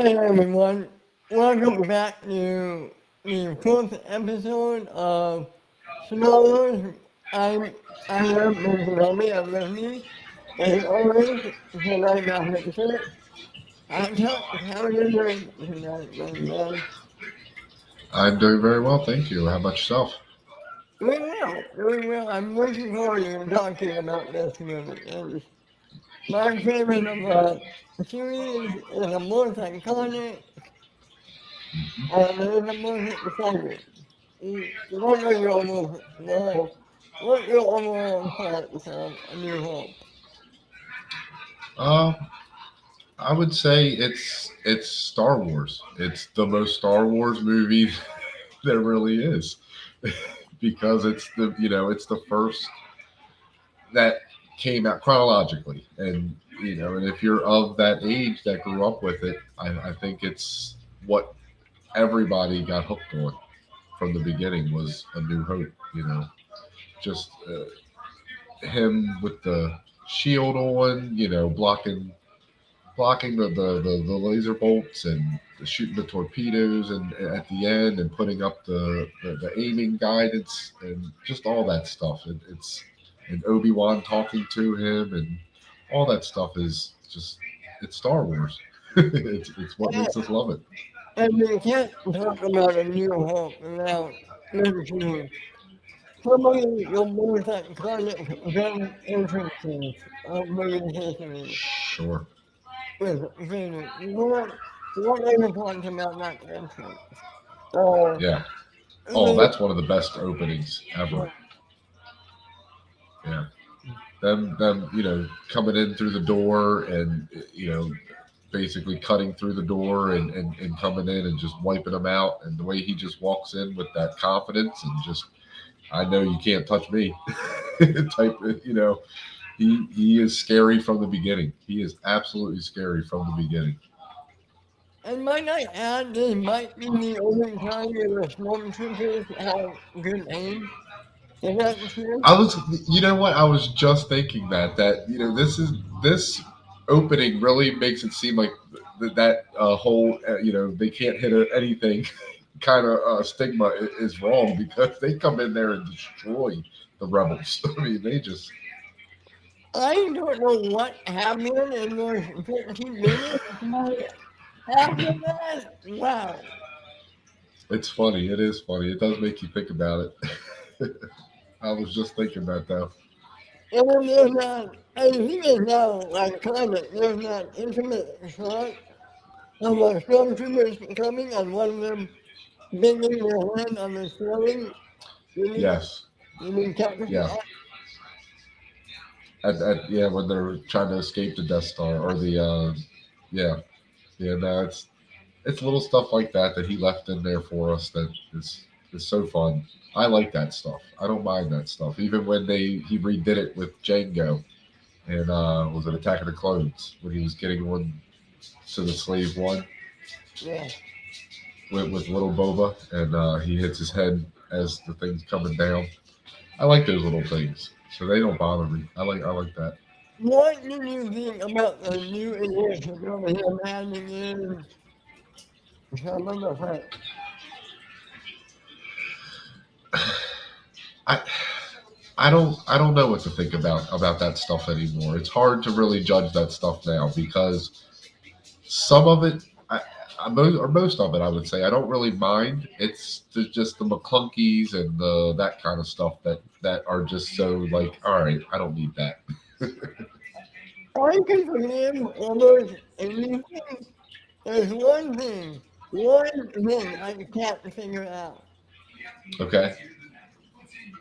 Hey everyone, welcome back to the fourth episode of Star Wars. I'm I am Mr. Robbie of Disney, and always tonight I'm upset. How are you doing tonight, my man? I'm doing very well, thank you. How about yourself? Doing well, doing well. I'm looking forward to talking about this movie. It's my favorite of the series. It's the most iconic, and it's the most exciting. What are your what your overall thoughts of A New Hope? Uh, I would say it's Star Wars. It's the most Star Wars movie there really is because it's the first that came out chronologically, and if you're of that age that grew up with it, I think it's what everybody got hooked on from the beginning was A New Hope. Just him with the shield on, blocking the laser bolts and shooting the torpedoes and at the end and putting up the aiming guidance and just all that stuff. And Obi-Wan talking to him and all that stuff is just it's Star Wars. It's what And, makes us love it. and you can't talk about A New Hope without mentioning some of the most iconic gun entrances of movie history Sure. with Vader. What are your thoughts about that entrance? Uh, Yeah. Oh, the, that's one of the best openings ever. Yeah. Them coming in through the door and basically cutting through the door and coming in and just wiping them out, and the way he just walks in with that confidence and just I know you can't touch me type. He is scary from the beginning. He is absolutely scary from the beginning. and might I add, this might be the only time where the stormtroopers have good aim. Is that true? I was, what, I was just thinking that this opening really makes it seem like that whole they can't hit anything kind of stigma is wrong because they come in there and destroy the rebels. I mean, they just I don't know what happened in those 15 minutes, but after that, wow. it's funny. It is funny. It does make you think about it. I was just thinking that though. And then there's that, I think it's now like climate, there's that intimate shot of the stormtroopers coming and one of them banging their hand on the ceiling. You mean, Yes. you mean Captain? Yeah. Yeah, when they're trying to escape the Death Star or yeah, yeah. No, it's little stuff like that he left in there for us that is so fun. I like that stuff. I don't mind that stuff. Even when he redid it with Django and was it Attack of the Clones when he was getting one to the slave one Yeah. with little Boba and he hits his head as the thing's coming down. I like those little things, so they don't bother me. I like that. What do you think about the new edition of him handing in some of the facts? I I don't know what to think about that stuff anymore. It's hard to really judge that stuff now because some of it, or most of it, I would say, I don't really mind. It's just the McClunkies and the that kind of stuff that are just so like, all right, I don't need that. I can forgive almost anything. There's one thing I can't figure out. Okay,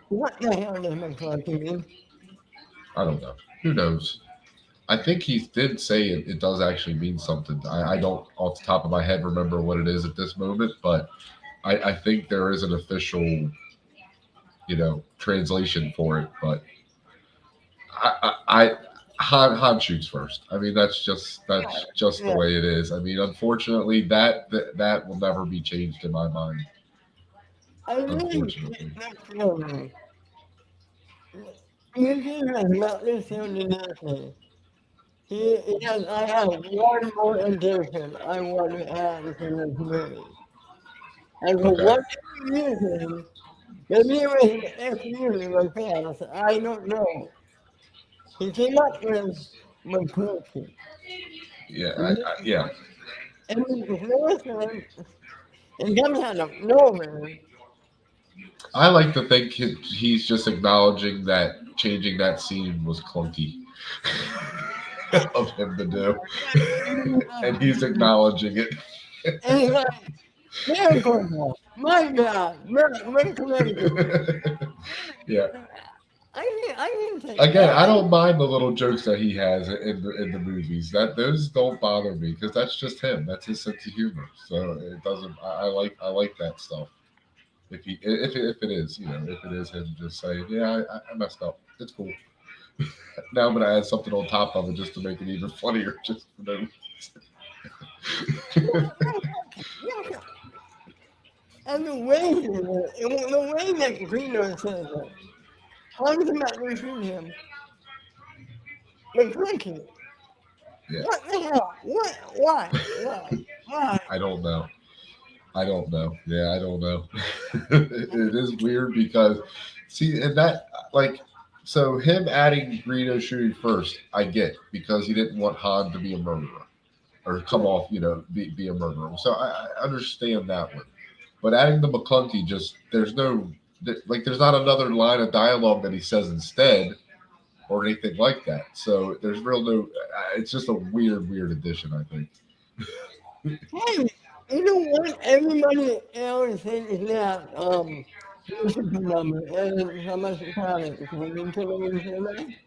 What the hell does McClunkey mean? I don't know. Who knows? I think he did say it does actually mean something. I don't off the top of my head remember what it is at this moment, but I think there is an official translation for it. But I Han shoots first. I mean, that's just the Yeah, way it is. I mean, unfortunately, that will never be changed in my mind. I really Unfortunately, that's funny. You can have about this on the nothing. I have one more addition I want to add to this movie. And for Okay. whatever reason, maybe it was an FU in the past, I don't know. He came up with McCluskey. Yeah. And Yeah. the first time, it comes out of nowhere. I like to think he's just acknowledging that changing that scene was clunky of him to do, and he's acknowledging it. And he's like, miracle, my God, miracle. Yeah. I can take Again, I that. don't mind the little jokes that he has in the movies. That those don't bother me because that's just him. That's his sense of humor. So it doesn't. I like that stuff. If it is, if it is him just saying, yeah, I messed up. It's cool. Now I'm gonna add something on top of it just to make it even funnier. Just for no And the way he did it, the way that Greeno says it, talks about losing him, McCluskey. Yeah, What the hell? What? Why? Why? Why? I don't know. I don't know. Yeah, I don't know. It is weird because, see, and that, like, so him adding Greedo shooting first, I get because he didn't want Han to be a murderer or come off, be a murderer. So I understand that one. But adding the McClunky, just there's no, like, there's not another line of dialogue that he says instead or anything like that. So there's real no. It's just a weird addition, I think. Hey, you know what? Everybody else thinks that, music number and how much talent is coming to the music.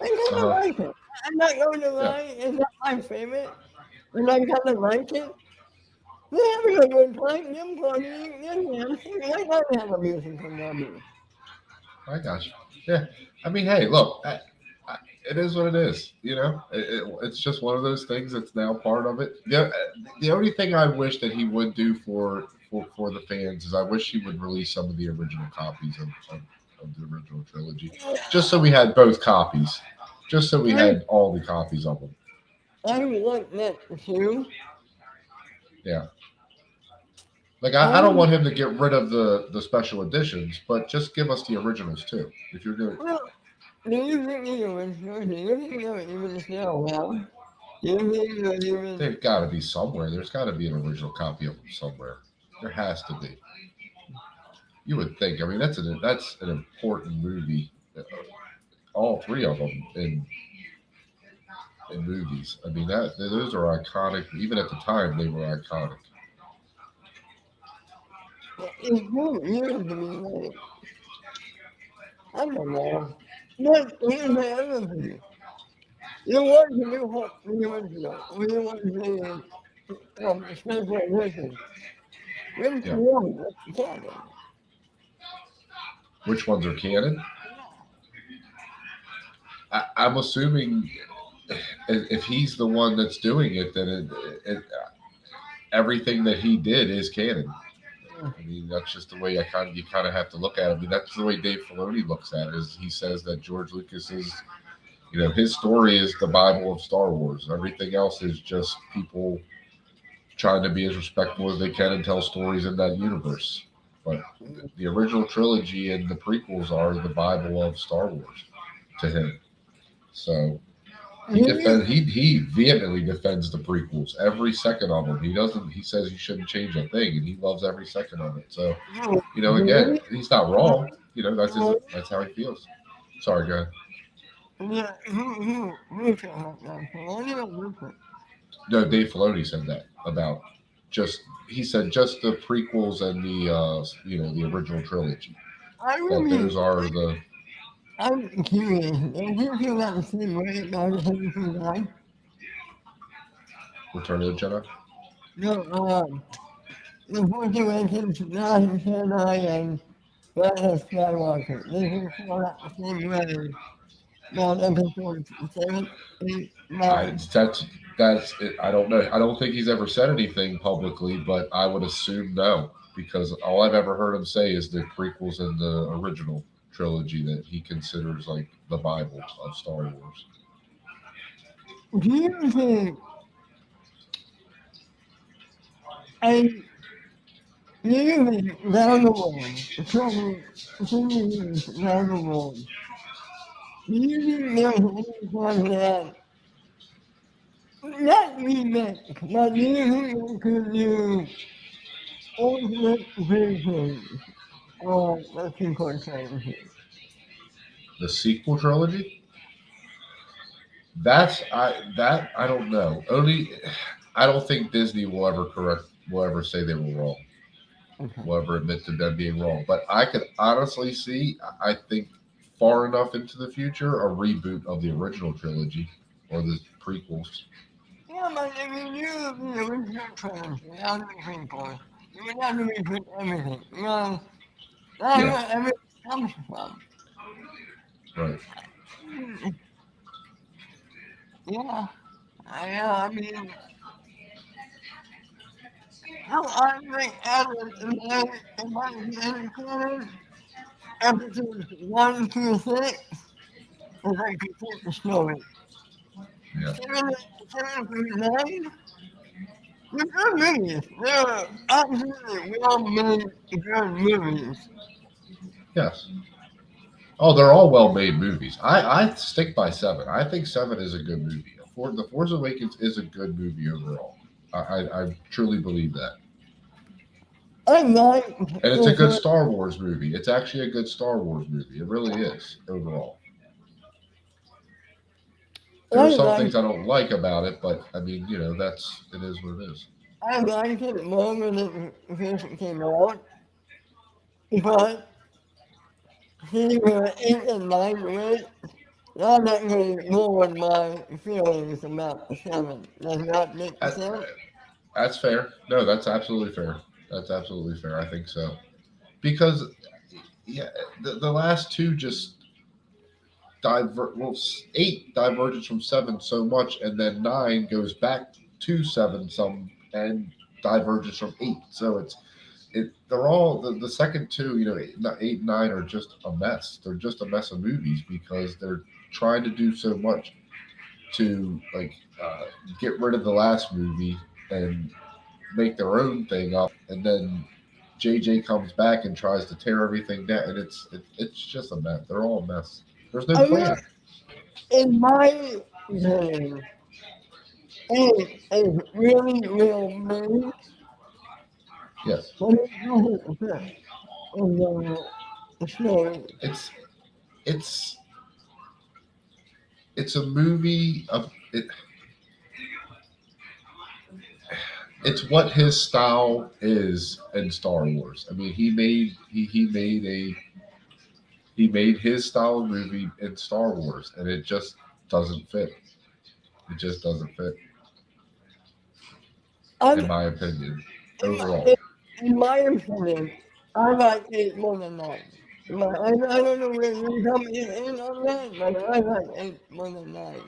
I kind Uh of huh. like it. I'm not going to Yeah. lie, it's not my favorite, but I kind of like it. They're having a good time, them partying, them dancing, I gotta have a musical number. I got you. Yeah. I mean, hey, look, it is what it is. It's just one of those things that's now part of it. Yeah. The only thing I wish that he would do for the fans is I wish he would release some of the original copies of the original trilogy, just so we had both copies, just so we I, had all the copies of them. I want that too. Yeah. Like I don't I, want him to get rid of the special editions, but just give us the originals too. If you're going, well, do you think the original, do you think they're even still around? Do you think they're even, they've got to be somewhere. There's got to be an original copy of them somewhere. There has to be. You would think. I mean, that's an important movie. All three of them in movies. I mean, that those are iconic. Even at the time, they were iconic. it's more years to be like, I don't know. But here's the other thing. You want to do what the original, or you want to do special edition. Which Yeah. one is canon? Which ones are canon? Yeah. I'm assuming if he's the one that's doing it, then everything that he did is canon. Yeah. I mean, that's just the way you kind of have to look at it. I mean, that's the way Dave Filoni looks at it. Is he says that George Lucas is, his story is the Bible of Star Wars. Everything else is just people trying to be as respectful as they can and tell stories in that universe. But the original trilogy and the prequels are the Bible of Star Wars to him. So he vehemently defends the prequels, every second of them. He doesn't. He says you shouldn't change a thing, and he loves every second of it. So, again, he's not wrong. That's how he feels. Sorry, go ahead. Yeah, who felt like that? Filoni or Lucas? No, Dave Filoni said that about just. He said just the prequels and the original trilogy. I That those mean, are the I'm curious. If you feel that the same way about everything guy, Return of the Jedi. no, the Force Awakens, not Jedi, and Rise of Skywalker. This is feel that the same way about episodes 7, 8, I 9. that's it. I don't know. I don't think he's ever said anything publicly, but I would assume no, because all I've ever heard him say is the prequels and the original trilogy that he considers like the Bible of Star Wars. do you think I living down the road, 20 years down the road, do you think there's any time that, not remake, but do you think we could do ultimate versions of the sequel trilogy? The sequel trilogy? That I don't know. Only I don't think Disney will ever say they were wrong. Okay. Will ever admit to them being wrong. But I could honestly see, I think far enough into the future, a reboot of the original trilogy or the prequels. Yeah, but if you knew the original trilogy without the prequel, you would have to reboot everything. You know, that's Yeah, where everything comes from. right. Mm, yeah, I mean, how I think Adam in my opinion, episodes 1 through 6 is like complete the story. Yeah. 7 through 9, they're good movies. They're absolutely well made good movies. Yes. Oh, they're all well made movies. I stick by seven. I think seven is a good movie. The Force Awakens is a good movie overall. I truly believe that. I like And it's a good also, Star Wars movie. It's actually a good Star Wars movie. It really is overall. There are I some like, things I don't like about it, but I mean, it is what it is. I like it more when it first came out because he was 8 and 9 with that actually lowered my feelings about 7. Does that make That, sense? that's fair. No, that's absolutely fair. That's absolutely fair. I think so. Because yeah, the last two just eight diverges from seven so much, and then nine goes back to seven some and diverges from eight. So they're all the second two, eight and nine are just a mess. They're just a mess of movies because they're trying to do so much to uh, get rid of the last movie and make their own thing up, and then JJ comes back and tries to tear everything down, and it's just a mess. They're all a mess. There's no I mean, plan. in my opinion, it is really well made, Yes, but it doesn't fit in the story. it's it's a movie of it's what his style is in Star Wars. I mean, he made his style of movie in Star Wars, and it just doesn't fit. It just doesn't fit, I'm, in my opinion, in, my, overall. in my opinion, I like 8 more than 9. I don't know where you come in on that, but I like 8 more than 9.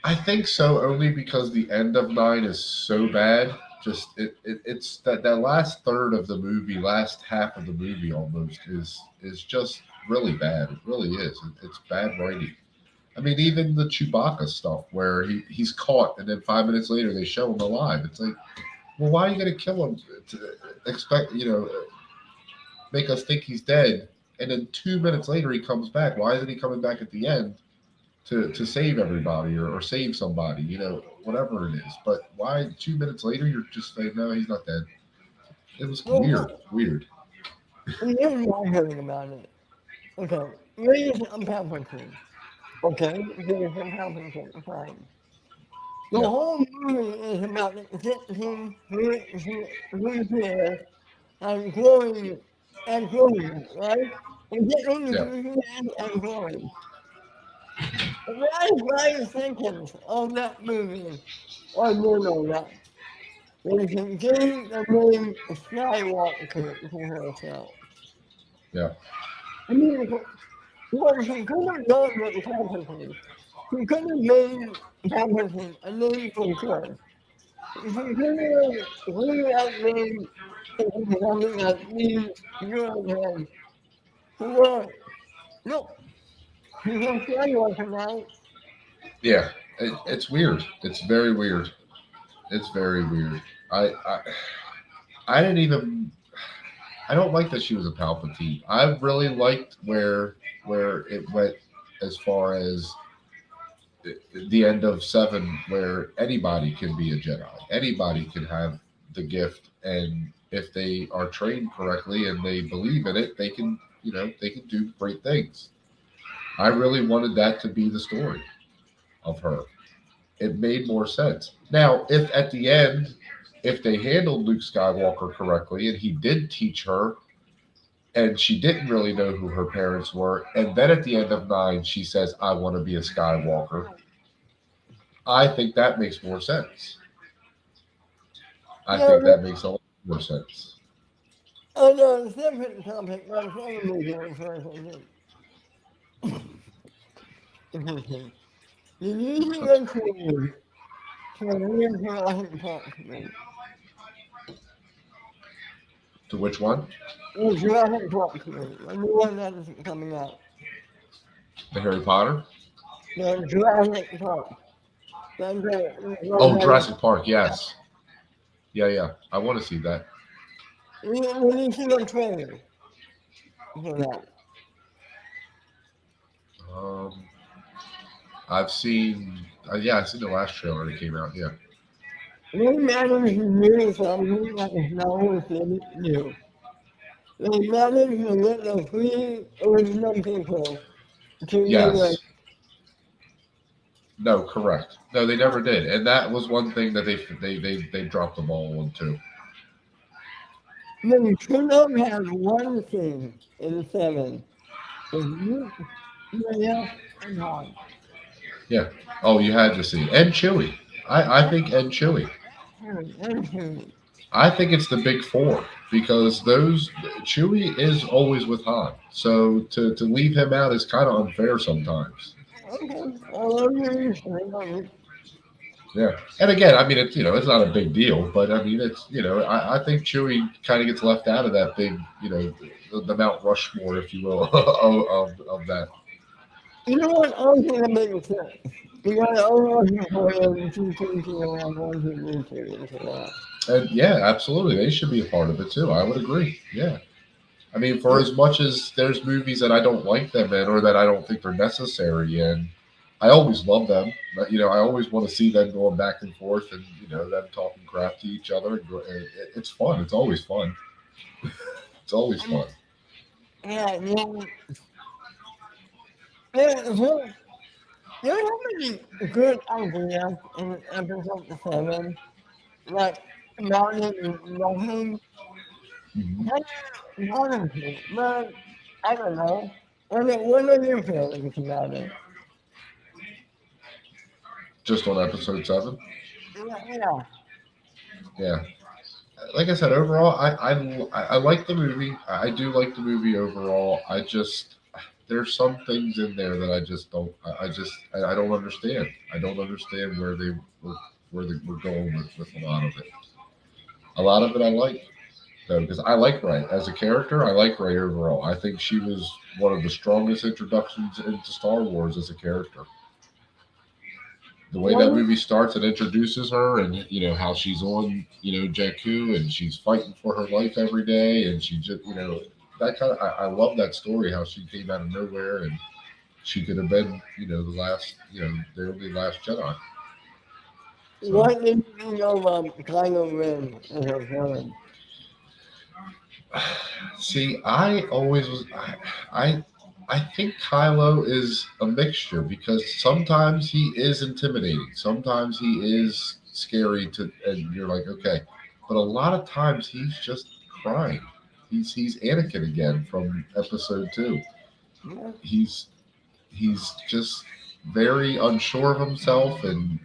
I think so, only because the end of nine is so bad. Just it's that last third of the movie, last half of the movie almost is just really bad. It really is. It's bad writing. I mean, even the Chewbacca stuff where he's caught and then 5 minutes later they show him alive. It's like, well, why are you going to kill him? To expect make us think he's dead, and then 2 minutes later he comes back. Why isn't he coming back at the end to save everybody or save somebody? Whatever it is. But why 2 minutes later you're just saying no, he's not dead? It was weird, Well, weird. here's my feeling about it. Okay, raise a Palpatine. Okay, raise a Palpatine, fine. The Yeah, whole movie is about existing who cares and growing and growing, right? And getting yeah. who cares and growing. The last 5 seconds of that movie are none of that. They can gain the name Skywalker to herself. Yeah. I mean, what he could have done with Palpatine, he could have made Palpatine a name for sure. He could have really that name into something that means good him. For no, he's a Skywalker now. Yeah. It's weird. It's very weird. It's very weird. I didn't even. I don't like that she was a Palpatine. I really liked where it went as far as the end of seven, where anybody can be a Jedi. Anybody can have the gift, and if they are trained correctly and they believe in it, they can, they can do great things. I really wanted that to be the story of her. It made more sense. Now, if at the end, if they handled Luke Skywalker correctly and he did teach her and she didn't really know who her parents were, and then at the end of nine, she says, I want to be a Skywalker, I think that makes more sense. I Yeah, think that makes a lot more sense. on a different topic, my family goes for a second. Interesting. The music of trees to live for like approximate. To which one? The Jurassic approximate. The new one that is coming out. The Harry Potter? The Jurassic Park. That's Oh, Jurassic Park, yes. Yeah, yeah. I want to see that. releasing a trailer for that. Um, I've seen, yeah, I've seen the last trailer that came out. Yeah. What matters is really something that is not within you. They managed to get the three original people to live. Yes. No, correct. No, they never did, and that was one thing that they dropped the ball on too. They should have had one scene in seven with Luke, Leia, and Han. Yeah. Oh, you had to see, and Chewie. I think and Chewie. And I think it's the big four because those Chewie is always with Han, so to leave him out is kind of unfair sometimes. okay, I love you. Yeah, and again, I mean, it's it's not a big deal, but I mean, it's I think Chewie kind of gets left out of that big, the Mount Rushmore, if you will, of that. You know what? I'm gonna make a sense. You gotta always for him to think around one who needs to into that. And yeah, absolutely, they should be a part of it too. I would agree. Yeah, I mean, for as much as there's movies that I don't like them in or that I don't think they're necessary in, I always love them. But I always want to see them going back and forth and them talking crap to each other. It's fun. It's always fun. It's always fun. Yeah, yeah. So, there are so many good ideas in episode 7, like mountain nothing. Mhm. That's one of them, but I don't know. What are your feelings about it? Just on episode 7. Yeah, Yeah, like I said, overall, I like the movie. I do like the movie overall. I just there's some things in there that I just don't. I don't understand. I don't understand where they were going with a lot of it. A lot of it I like though because I like Ray as a character. I like Ray overall. I think she was one of the strongest introductions into Star Wars as a character. The way that yeah. movie starts and introduces her and how she's on Jakku and she's fighting for her life every day and she just that kind of I love that story how she came out of nowhere and she could have been the last the only last Jedi. So What did you know about Kylo Ren as a villain? see, I always was I think Kylo is a mixture because sometimes he is intimidating, sometimes he is scary and you're like, okay, but a lot of times he's just crying. He's Anakin again from Episode 2. Yeah. He's just very unsure of himself and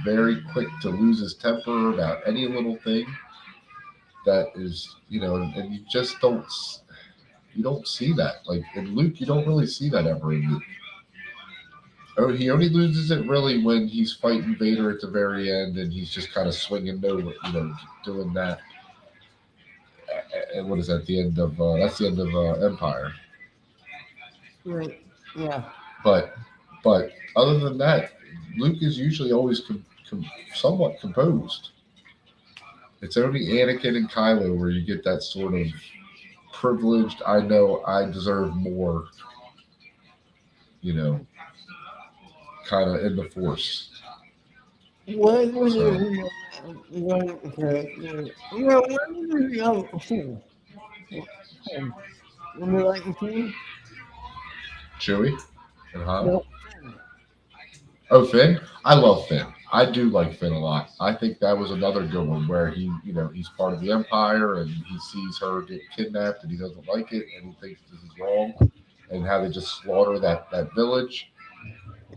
very quick to lose his temper about any little thing that is and you don't see that. Like in Luke, you don't really see that ever in Luke. Oh, he only loses it really when he's fighting Vader at the very end, and he's just kind of swinging over, doing that. And what is that? The end of that's the end of Empire. Right. Yeah. But other than that, Luke is usually always somewhat composed. It's only Anakin and Kylo where you get that sort of privileged, I know I deserve more, you know, kind of in the Force. What would you So, think about one character? Well, what would you think of Finn? Would you like Finn? Chewie and Han. No, Finn. Oh, Finn. I love Finn. I do like Finn a lot. I think that was another good one where he's part of the Empire and he sees her get kidnapped and he doesn't like it and he thinks this is wrong and how they just slaughter that village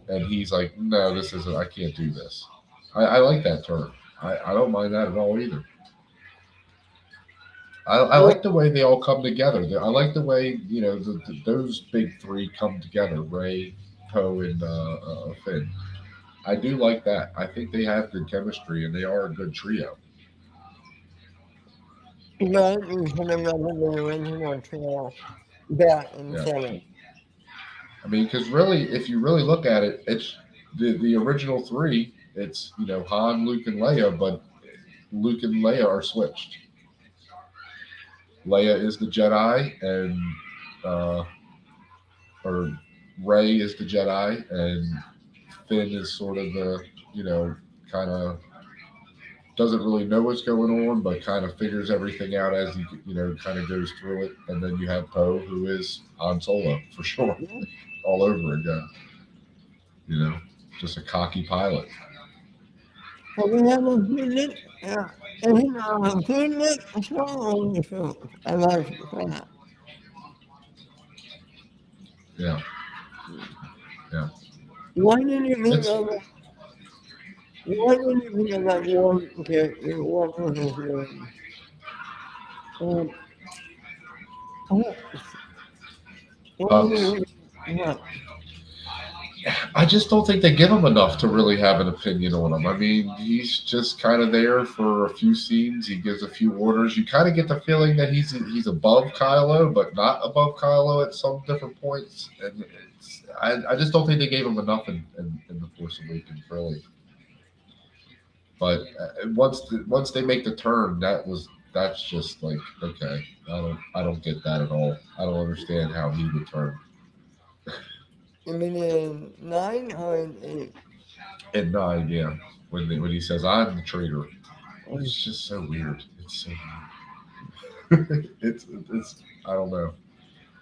and he's like, no, this isn't. I can't do this. I like that turn. I don't mind that at all either. I What? like the way they all come together. I like the way those big three come together: Ray, Poe, and Finn. I do like that. I think they have good chemistry and they are a good trio. But you should have remembered the original trio back in Yeah, seven. I mean, because really, if you really look at it, it's the original three. It's Han, Luke, and Leia, but Luke and Leia are switched. Leia is the Jedi, and uh, or Ray is the Jedi, and Finn is sort of the kind of doesn't really know what's going on, but kind of figures everything out as he kind of goes through it. And then you have Poe, who is Han Solo for sure, Yeah. all over again. You know, just a cocky pilot. So we have a visit, and a visit, it's not only film. I like that. Yeah, yeah. Why did you think It's of why did you think of that one character? What was his name? Um, what, what uh, did you think? What? I just don't think they give him enough to really have an opinion on him. I mean, he's just kind of there for a few scenes. He gives a few orders. You kind of get the feeling that he's above Kylo, but not above Kylo at some different points. And I just don't think they gave him enough in the Force Awakens, really. But once they make the turn, that's just like okay. I don't get that at all. I don't understand how he would turn. You mean in 9 or in 8? And nine, yeah, when he says I'm the traitor, Um, it's just so weird. It's so weird. It's I don't know.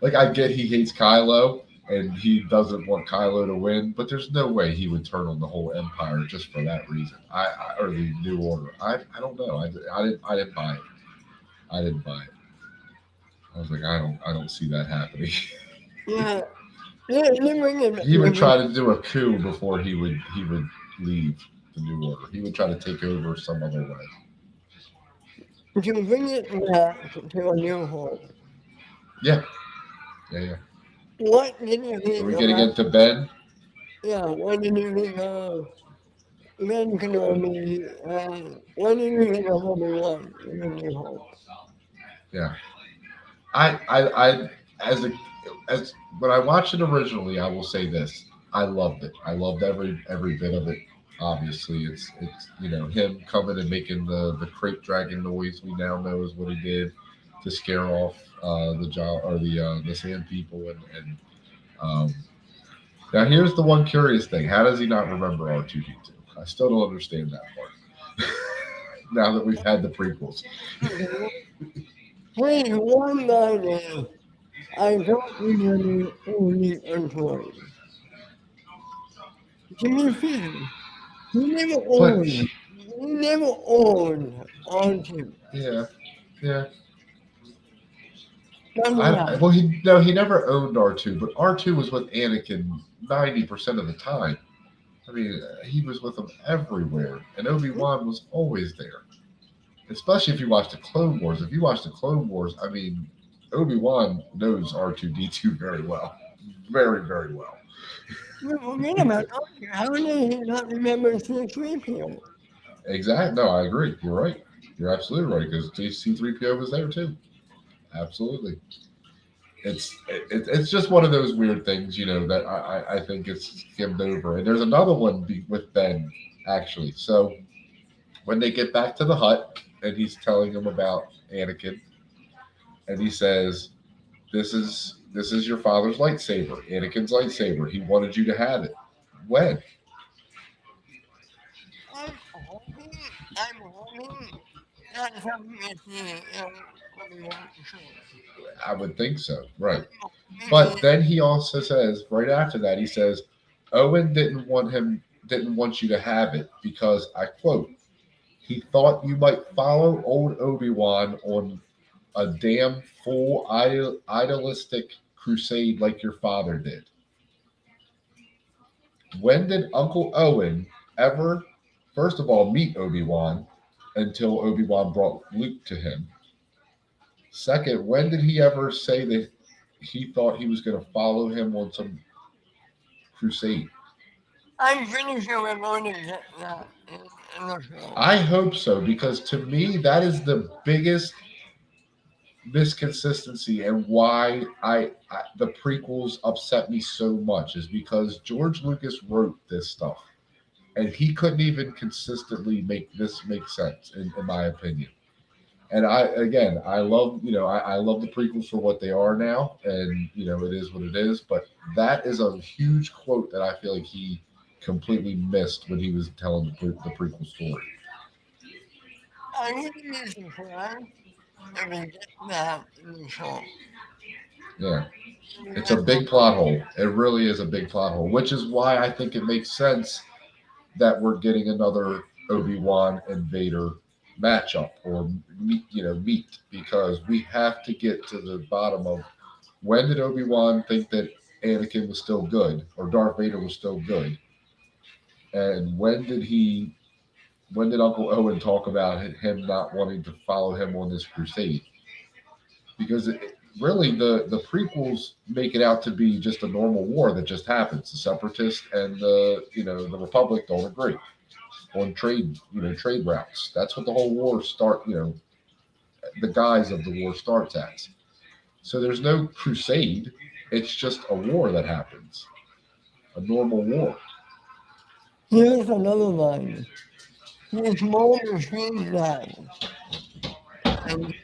Like I get he hates Kylo and he doesn't want Kylo to win, but there's no way he would turn on the whole Empire just for that reason. Or the New Order. I don't know. I didn't buy it. I didn't buy it. I was like I don't see that happening. yeah, yeah, you bring it, He you would bring, try to do a coup before he would leave the New Order. He would try to take over some other way. you bring it back to a new hope. Yeah, yeah. What did you Are think we getting about, into Ben? yeah, what did you think of Ben Kenobi, what did you think of Obi-Wan in A New Hope? Yeah. I as a as when I watched it originally, I will say this: I loved it. I loved every bit of it. Obviously, it's him coming and making the crate dragon noise. We now know is what he did to scare off the jaw or the sand people and um, now here's the one curious thing: how does he not remember R2D2? I still don't understand that part. Now that we've had the prequels. Please, one line is, I don't remember owning Android. To be fair, But he never owned R2. yeah, yeah. That's right. Well, he no, he never owned R2, but R2 was with Anakin 90% of the time. I mean, he was with him everywhere, and Obi Wan was always there. Especially if you watch the Clone Wars. If you watch the Clone Wars, I mean, Obi Wan knows R2D2 very well, very very well. You forget about R2. How did he not remember C-3PO? Exactly. No, I agree. You're right. You're absolutely right because C3PO was there too. Absolutely. it's just one of those weird things, that I think it's skimmed over. And there's another one with Ben actually. So when they get back to the hut, and he's telling him about Anakin, and he says, "This is your father's lightsaber, Anakin's lightsaber. He wanted you to have it. When?" I'm hoping that's something that's Obi-Wan show. I would think so, right? But Maybe then he also says, right after that, he says, "Owen didn't want you to have it because I quote, he thought you might follow old Obi-Wan on a damn full idealistic crusade like your father did." When did Uncle Owen ever, first of all, meet Obi-Wan until Obi-Wan brought Luke to him? Second, when did he ever say that he thought he was going to follow him on some crusade? I'm pretty sure we're going to get that in the show. I hope so, because to me that is the biggest misconsistency, and why the prequels upset me so much is because George Lucas wrote this stuff, and he couldn't even consistently make this make sense, in my opinion. And I love, I love the prequels for what they are now, and it is what it is. But that is a huge quote that I feel like he completely missed when he was telling the prequel story. I wouldn't be surprised if we get that in the show. Yeah, We it's a get that. big plot hole. It really is a big plot hole, which is why I think it makes sense that we're getting another Obi-Wan and Vader matchup, or meet, because we have to get to the bottom of, when did Obi-Wan think that Anakin was still good, or Darth Vader was still good, and when did Uncle Owen talk about him not wanting to follow him on this crusade? Because really the prequels make it out to be just a normal war that just happens. The Separatists and the Republic don't agree on trade routes. That's what the whole war the guise of the war starts as. So there's no crusade. It's just a war that happens, a normal war. Here's another line. His more machine now. And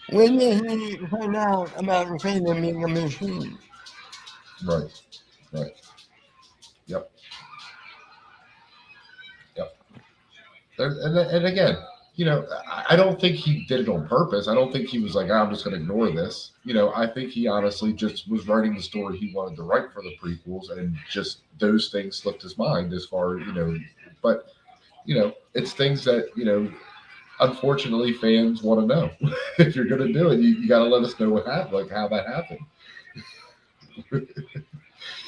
when did he find out about Vader being a machine? Right, right. Yep, yep. And again, I don't think he did it on purpose. I don't think he was like, "I'm just going to ignore this." I think he honestly just was writing the story he wanted to write for the prequels, and just those things slipped his mind as far, but it's things that, unfortunately fans want to know. If you're going to do it, you got to let us know what happened, like how that happened.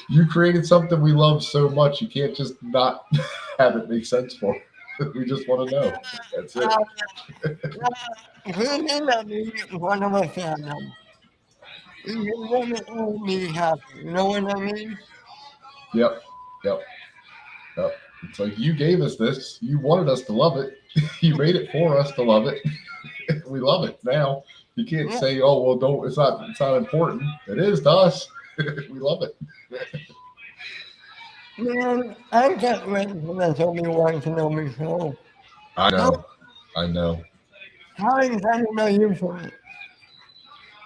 You created something we love so much, you can't just not have it make sense for us. We just want to know. That's it. Uh, he may not be one of a fandom. He doesn't owe me happy. You know what I mean? Yep, yep, yep. It's like, you gave us this. You wanted us to love it. You made it for us to love it. We love it now. You can't Yeah. say, "Oh, well, don't. It's not important." It is to us. We love it. Man, I can't wait for that Obi-Wan Kenobi show. I How, know. I know. how excited are you for it?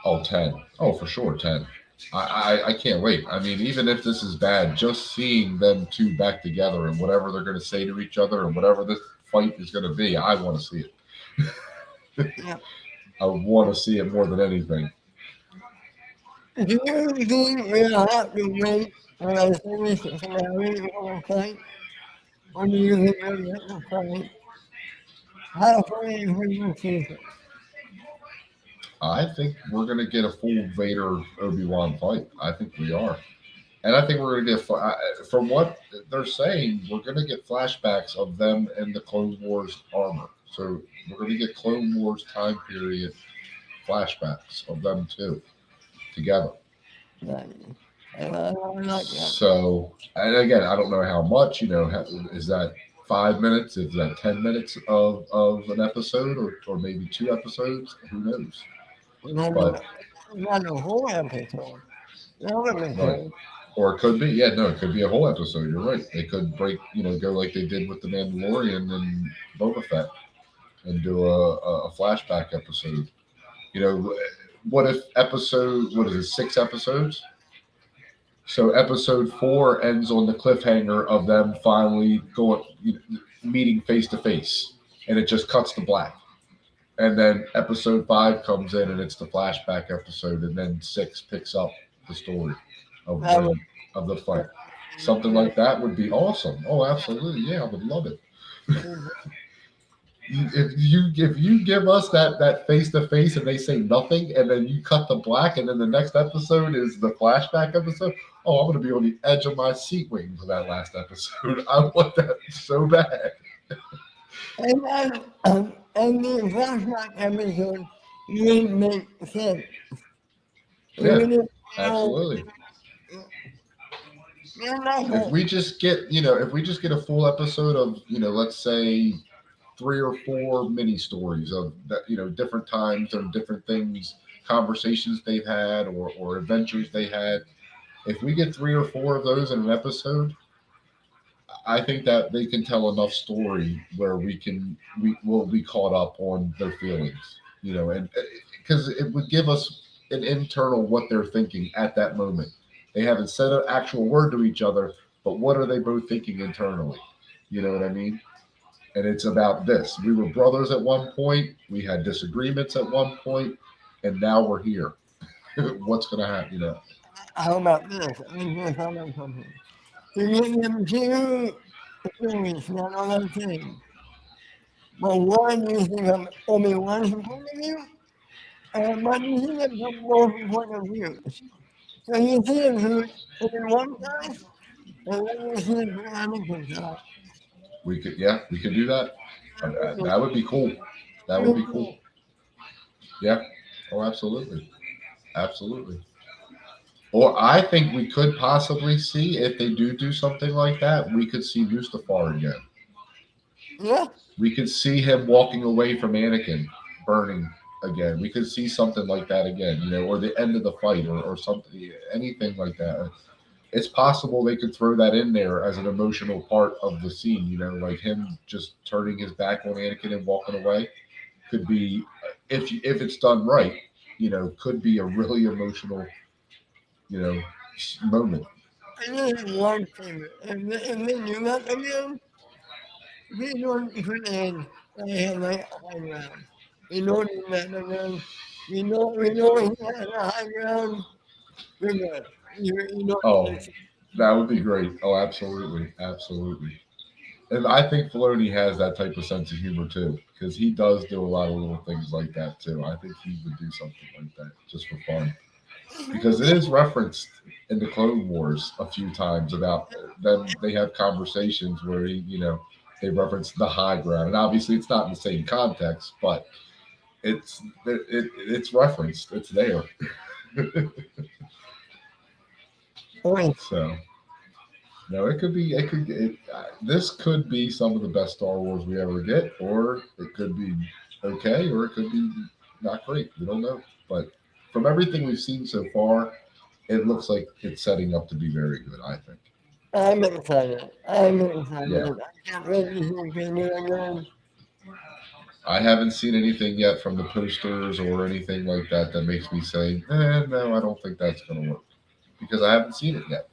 Oh, 10. Oh, for sure, 10. I can't wait. I mean, even if this is bad, just seeing them two back together, and whatever they're going to say to each other, and whatever this fight is going to be, I want to see it. Yeah. I want to see it more than anything. Do you think we'll have to wait for a series finale for a fight? Or do you think we'll get the fight halfway through the season? I think we're going to get a full Vader Obi-Wan fight. I think we are. And I think we're going to get, from what they're saying, we're going to get flashbacks of them in the Clone Wars armor. So we're going to get Clone Wars time period flashbacks of them too, together. Right. I like that. So, and again, I don't know how much, is that 5 minutes? Is that 10 minutes of an episode, or maybe two episodes? Who knows? No, But no. not a whole episode. That would make Right. sense. Or it could be, yeah, no, it could be a whole episode. You're right. They could break, go like they did with the Mandalorian and Boba Fett, and do a flashback episode. You know, what if what is it, 6 episodes? So episode 4 ends on the cliffhanger of them finally meeting face to face, and it just cuts to black. And then episode 5 comes in, and it's the flashback episode, and then 6 picks up the story of That would, of the fight. Something like that would be awesome. Oh, absolutely, yeah, I would love it. If you give us that face to face and they say nothing, and then you cut the black, and then the next episode is the flashback episode. Oh, I'm gonna be on the edge of my seat waiting for that last episode. I want that so bad. and then, and the flashback episode would make sense. It Yeah, wouldn't feel, absolutely. and that's If what, we just get if we just get a full episode of let's say 3 or 4 mini stories of that, different times and different things, conversations they've had, or adventures they had. If we get 3 or 4 of those in an episode, I think that they can tell enough story where we will be caught up on their feelings, and because it would give us an internal what they're thinking at that moment. They haven't said an actual word to each other, but what are they both thinking internally? You know what I mean? And it's about this. We were brothers at one point. We had disagreements at one point, and now we're here. What's gonna happen? how about this? I just thought of something. You get them two stories, not all the same. But one you think of only one point of view, and one you think of from both point of views. So you see it through only one side, and then you see it through Anakin's side. We could do that. That That would be cool. That would would be be cool. Yeah. Oh, absolutely, absolutely. Or I think we could possibly see, if they do something like that, we could see Mustafar again. yeah, We could see him walking away from Anakin, burning again. We could see something like that again, or the end of the fight, or something, anything like that. It's possible they could throw that in there as an emotional part of the scene, like him just turning his back on Anakin and walking away. Could be, if it's done right, could be a really emotional, you know, moment. and this is one favorite. And then you got again, we don't put in, I have my high ground. We don't do that again. We know he has a high ground. We're good. You don't Oh, need to. that would be great. Oh, absolutely, absolutely. And I think Filoni has that type of sense of humor too, because he does do a lot of little things like that too. I think he would do something like that just for fun, because it is referenced in the Clone Wars a few times about them. They have conversations where they reference the high ground, and obviously it's not in the same context, but it's referenced. It's there. Wait, So no, it could be. It could. This could be some of the best Star Wars we ever get, or it could be okay, or it could be not great. We don't know. But from everything we've seen so far, it looks like it's setting up to be very good. I think. I'm excited. I'm excited. Yeah, I can't wait to see Kenny again. I haven't seen anything yet from the posters or anything like that that makes me say, no, I don't think that's going to work, because I haven't seen it yet.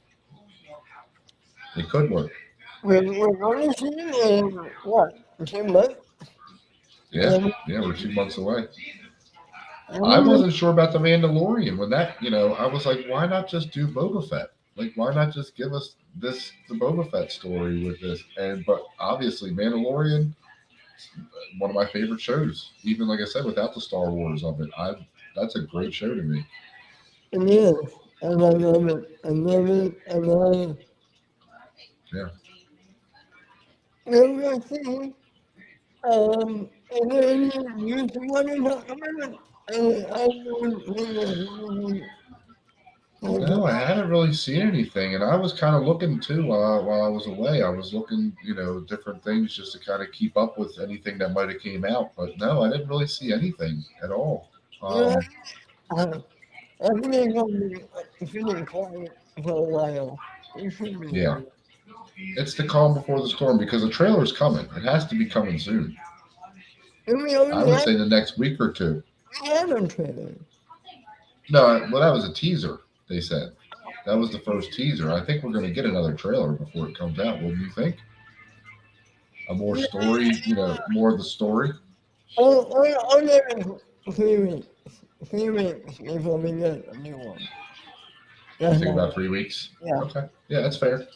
It could work. We're going to see him in what? 2 months? Yeah, And, yeah, we're 2 months away. I and wasn't sure about the Mandalorian when I was like, why not just do Boba Fett? Like, why not just give us the Boba Fett story with this? But obviously, Mandalorian, one of my favorite shows. Even like I said, without the Star Wars of it, that's a great show to me. it is. And I love it. I love it. And Yeah. we'll see. Is there any news you want to talk about? I don't think No, I haven't really seen anything, and I was kind of looking too while I was away. I was looking, different things just to kind of keep up with anything that might have came out. But no, I didn't really see anything at all. yeah, Um, uh, I think they're going to be feeling quiet for a while. It should be Yeah, alright. it's the calm before the storm because the trailer's coming. It has to be coming soon. And we I already would have, say the next week or two. we have a trailer. No, well, that was a teaser. They said that was the first teaser. I think we're going to get another trailer before it comes out. What do you think? A more Yeah, story, more of the story. only 3 weeks. 3 weeks before we get a new one. You That's think all. about 3 weeks? Yeah. Okay, yeah, that's fair.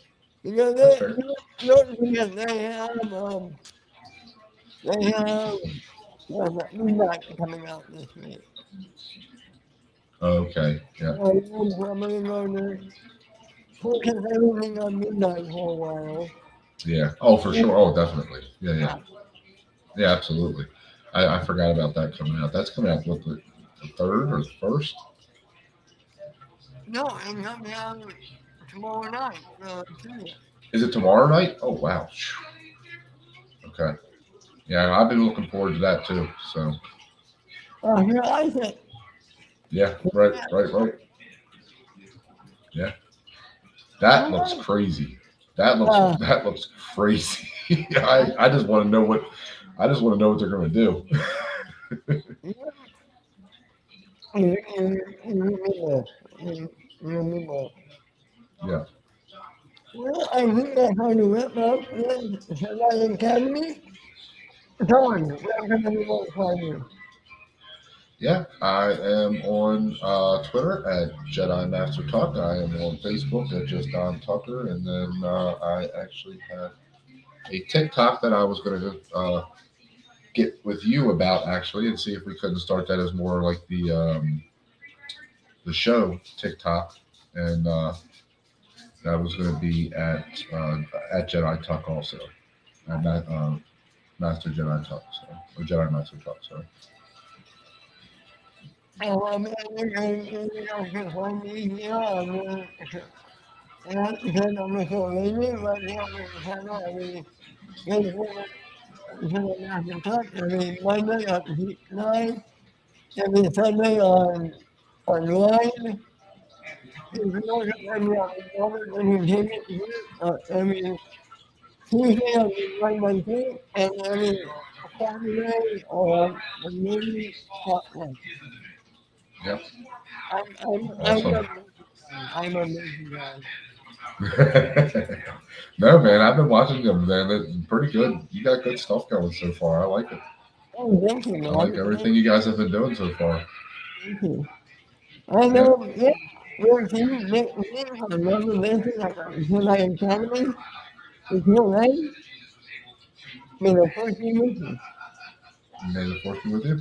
Because That's fair. don't forget, they have, Midnight coming out this week. Okay, yeah, So I'm probably going to focus everything on Midnight for a while. yeah. Oh, for Yeah. sure. Oh, definitely. Yeah, yeah, yeah. Absolutely. I forgot about that coming out. That's coming out what the third or the first? No, it's coming out tomorrow night. 20th. Is it tomorrow night? Oh wow. Phew. Okay. Yeah, I've been looking forward to that too. So Yeah, I said, yeah, right, right, right. Yeah, that looks yeah, crazy. That looks crazy. I just want to know what I just want to know what they're going to do. remember, remember. Yeah. Well, I think that's how to wrap up this Jedi Academy. John, where can everyone find you? Yeah, I am on Twitter at Jedi Master Talk. I am on Facebook at Just Don Tucker, and then I actually have a TikTok that I was going to get with you about actually, and see if we couldn't start that as more like the show TikTok, and that was going to be at Jedi Talk also, at Master Jedi Talk, so or Jedi Master Talk. So You can find me here on and I'm a lady, but now we have every every Monday at 9, every Sunday online. If you look at any other entertainment here, every Tuesday on the right my feet, and every Saturday on the movie spotlight. yep, I'm awesome. I'm a movie guy. No, man, I've been watching them. Man, they're pretty good. You got good stuff going so far. I like it. Oh, thank you, I like man. everything you guys have been doing so far. Thank you. And Yeah, yeah, we'll see you next week for another lesson at the Jedi Academy. Until then, may the force be with you. may the force be with you.